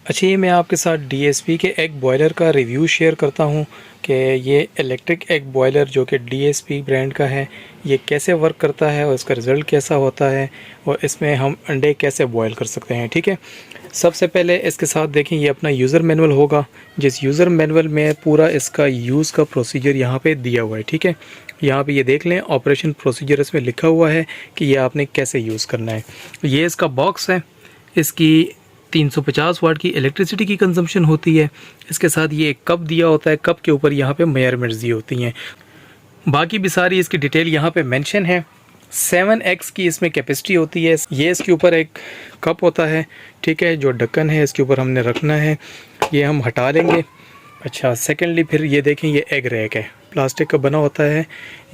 अच्छा, ये मैं आपके साथ डीएसपी के एग बॉयलर का रिव्यू शेयर करता हूँ कि ये इलेक्ट्रिक एग बॉयलर जो कि डीएसपी ब्रांड का है, ये कैसे वर्क करता है और इसका रिज़ल्ट कैसा होता है और इसमें हम अंडे कैसे बॉयल कर सकते हैं। ठीक है, सबसे पहले इसके साथ देखें, ये अपना यूज़र मैनुअल होगा, जिस यूज़र मैनुअल में पूरा इसका यूज़ का प्रोसीजर यहाँ पे दिया हुआ है। ठीक है, यहाँ पे ये देख लें, ऑपरेशन प्रोसीजर इसमें लिखा हुआ है कि ये आपने कैसे यूज़ करना है। ये इसका बॉक्स है, इसकी 350 वाट की इलेक्ट्रिसिटी की कंजम्पशन होती है। इसके साथ ये एक कप दिया होता है, कप के ऊपर यहाँ पे मेजरमेंट्स दी होती हैं। बाकी भी सारी इसकी डिटेल यहाँ पे मेंशन है। 7x की इसमें कैपेसिटी होती है। ये इसके ऊपर एक कप होता है, ठीक है, जो ढक्कन है इसके ऊपर हमने रखना है, ये हम हटा लेंगे। अच्छा, सेकेंडली फिर ये देखें, ये एग रैक है, प्लास्टिक का बना होता है।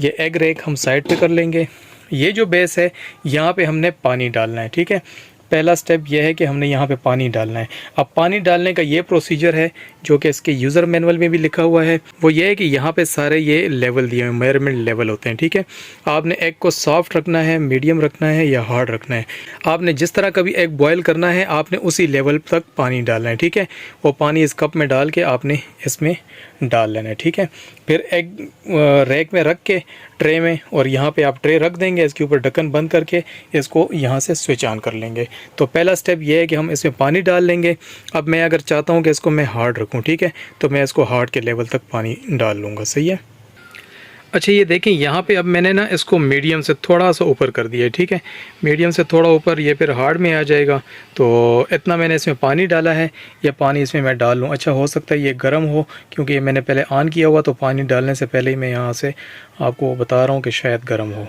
ये एग रैक हम साइड पे कर लेंगे। ये जो बेस है, यहाँ पे हमने पानी डालना है। ठीक है, पहला स्टेप यह है कि हमने यहाँ पे पानी डालना है। अब पानी डालने का ये प्रोसीजर है जो कि इसके यूज़र मैनुअल में भी लिखा हुआ है। वो ये है कि यहाँ पे सारे ये लेवल दिए हुए मेजरमेंट लेवल होते हैं। ठीक है, आपने एग को सॉफ्ट रखना है, मीडियम रखना है या हार्ड रखना है। आपने जिस तरह का भी एग बॉयल करना है, आपने उसी लेवल तक पानी डालना है। ठीक है, वो पानी इस कप में डाल के आपने इसमें डाल लेना है। ठीक है, फिर एग रैक में रख के ट्रे में, और यहाँ पे आप ट्रे रख देंगे, इसके ऊपर ढक्कन बंद करके इसको यहाँ से स्विच ऑन कर लेंगे। तो पहला स्टेप ये है कि हम इसमें पानी डाल लेंगे। अब मैं अगर चाहता हूँ कि इसको मैं हार्ड रखूँ, ठीक है, तो मैं इसको हार्ड के लेवल तक पानी डाल लूँगा। सही है। अच्छा, ये देखें, यहाँ पे अब मैंने ना इसको मीडियम से थोड़ा सा ऊपर कर दिया है। ठीक है, मीडियम से थोड़ा ऊपर, ये फिर हार्ड में आ जाएगा। तो इतना मैंने इसमें पानी डाला है, या पानी इसमें मैं डाल लूँ। अच्छा, हो सकता है ये गर्म हो, क्योंकि ये मैंने पहले ऑन किया हुआ, तो पानी डालने से पहले ही मैं यहाँ से आपको बता रहा हूँ कि शायद गर्म हो।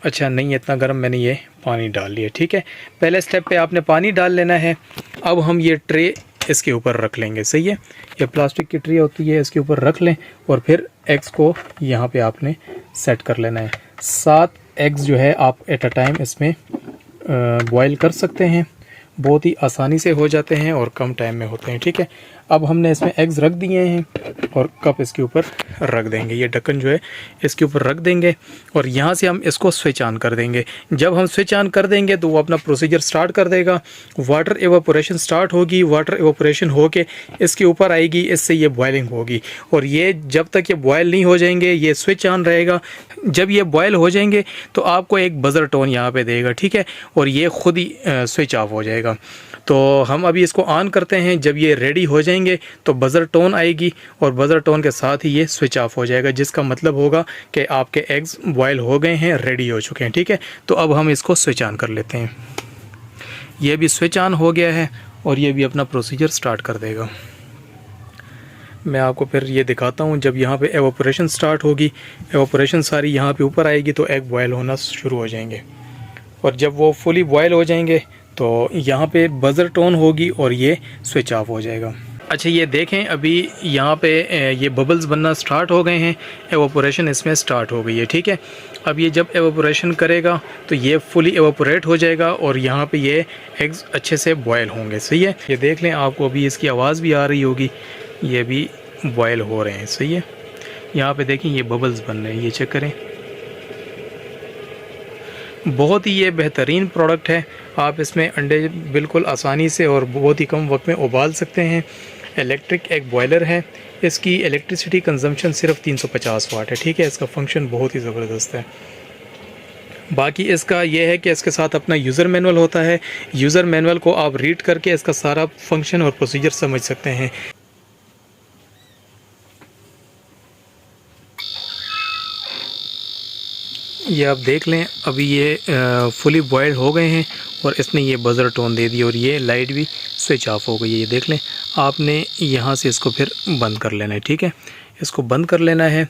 अच्छा, नहीं इतना गर्म, मैंने ये पानी डाल लिया। ठीक है, पहले स्टेप पे आपने पानी डाल लेना है। अब हम ये ट्रे इसके ऊपर रख लेंगे। सही है, ये प्लास्टिक की ट्रे होती है, इसके ऊपर रख लें और फिर एग्स को यहाँ पे आपने सेट कर लेना है। 7 एग्स जो है आप एट अ टाइम इसमें बॉयल कर सकते हैं, बहुत ही आसानी से हो जाते हैं और कम टाइम में होते हैं। ठीक है, अब हमने इसमें एग्स रख दिए हैं और कप इसके ऊपर रख देंगे, ये ढक्कन जो है इसके ऊपर रख देंगे और यहाँ से हम इसको स्विच ऑन कर देंगे। जब हम स्विच ऑन कर देंगे तो वो अपना प्रोसीजर स्टार्ट कर देगा, वाटर एवापोरेशन स्टार्ट होगी। वाटर एवापोरेशन होके इसके ऊपर आएगी, इससे ये बॉयलिंग होगी और ये जब तक ये बॉयल नहीं हो जाएंगे ये स्विच ऑन रहेगा। जब ये बॉयल हो जाएंगे तो आपको एक बज़र टोन यहाँ पे देगा। ठीक है, और ये ख़ुद ही स्विच ऑफ हो जाएगा। तो हम अभी इसको ऑन करते हैं। जब ये रेडी हो जाएंगे तो बज़र टोन आएगी और बज़र टोन के साथ ही ये स्विच ऑफ हो जाएगा, जिसका मतलब होगा कि आपके एग्स बॉयल हो गए हैं, रेडी हो चुके हैं। ठीक है, तो अब हम इसको स्विच ऑन कर लेते हैं। ये भी स्विच ऑन हो गया है और ये भी अपना प्रोसीजर स्टार्ट कर देगा। मैं आपको फिर ये दिखाता हूँ। जब यहाँ पे एवापोरेशन स्टार्ट होगी, एवापोरेशन सारी यहाँ पे ऊपर आएगी तो एग बॉयल होना शुरू हो जाएंगे और जब वो फुली बॉयल हो जाएंगे तो यहाँ पे बज़र टोन होगी और ये स्विच ऑफ हो जाएगा। अच्छा, ये देखें, अभी यहाँ पे ये बबल्स बनना स्टार्ट हो गए हैं, एवापोरेशन इसमें स्टार्ट हो गई है। ठीक है, अब ये जब एवापोरेशन करेगा तो ये फुली एवापोरेट हो जाएगा और यहाँ पे ये एग्स अच्छे से बॉयल होंगे। सही है, ये देख लें, आपको अभी इसकी आवाज़ भी आ रही होगी, ये भी बॉयल हो रहे हैं। सही है, यहाँ पे देखें ये बबल्स बन रहे हैं, ये चेक करें। बहुत ही ये बेहतरीन प्रोडक्ट है। आप इसमें अंडे बिल्कुल आसानी से और बहुत ही कम वक्त में उबाल सकते हैं। इलेक्ट्रिक एग बॉयलर है, इसकी इलेक्ट्रिसिटी कंजम्पशन सिर्फ 350 वाट है। ठीक है, इसका फंक्शन बहुत ही ज़बरदस्त है। बाकी इसका ये है कि इसके साथ अपना यूज़र मैनुअल होता है। यूज़र मैनुअल को आप रीड करके इसका सारा फंक्शन और प्रोसीजर समझ सकते हैं। ये आप देख लें, अभी ये फुली बॉयल्ड हो गए हैं और इसने ये बज़र टोन दे दिया और ये लाइट भी स्विच ऑफ हो गई है। ये देख लें, आपने यहाँ से इसको फिर बंद कर लेना है। ठीक है, इसको बंद कर लेना है।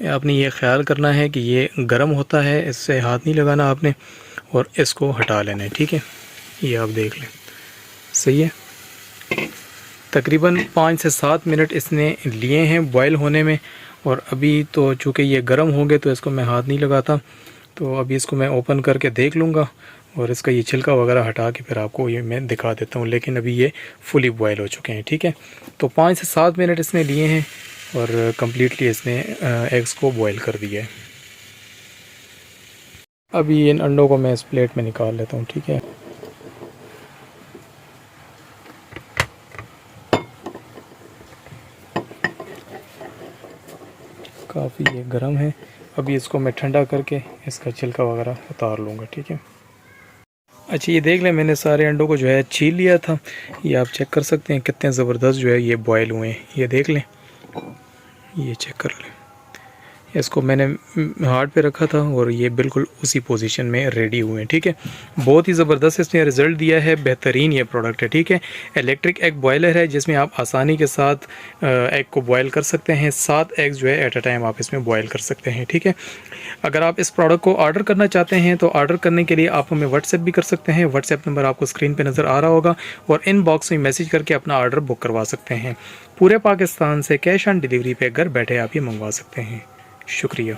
आपने ये ख्याल करना है कि ये गर्म होता है, इससे हाथ नहीं लगाना आपने, और इसको हटा लेना है। ठीक है, ये आप देख लें। सही है, तकरीबन 5 से 7 मिनट इसने लिए हैं बॉयल होने में और अभी तो चूँकि ये गर्म होंगे तो इसको मैं हाथ नहीं लगाता। तो अभी इसको मैं ओपन करके देख लूँगा और इसका ये छिलका वगैरह हटा के फिर आपको ये मैं दिखा देता हूँ। लेकिन अभी ये फुली बॉयल हो चुके हैं। ठीक है, तो 5 से 7 मिनट इसने लिए हैं और कम्प्लीटली इसने एग्स को बॉयल कर दिया है। अभी इन अंडों को मैं इस प्लेट में निकाल लेता हूँ। ठीक है, काफ़ी ये गर्म है। अभी इसको मैं ठंडा करके इसका छिलका वगैरह उतार लूँगा, ठीक है। अच्छा ये देख लें, मैंने सारे अंडों को जो है छील लिया था। ये आप चेक कर सकते हैं कितने ज़बरदस्त जो है ये बॉयल हुए हैं। ये देख लें, ये चेक कर लें। इसको मैंने हार्ड पे रखा था और ये बिल्कुल उसी पोजीशन में रेडी हुए हैं, ठीक है। बहुत ही ज़बरदस्त इसने रिज़ल्ट दिया है, बेहतरीन ये प्रोडक्ट है, ठीक है। इलेक्ट्रिक एग बॉयलर है जिसमें आप आसानी के साथ एग को बॉयल कर सकते हैं। 7 एग्स जो है एट अ टाइम आप इसमें बॉयल कर सकते हैं, ठीक है। अगर आप इस प्रोडक्ट को ऑर्डर करना चाहते हैं तो ऑर्डर करने के लिए आप हमें व्हाट्सएप भी कर सकते हैं। व्हाट्सएप नंबर आपको स्क्रीन पर नज़र आ रहा होगा और इनबॉक्स में मैसेज करके अपना ऑर्डर बुक करवा सकते हैं। पूरे पाकिस्तान से कैश ऑन डिलीवरी पे घर बैठे आप ये मंगवा सकते हैं। शुक्रिया।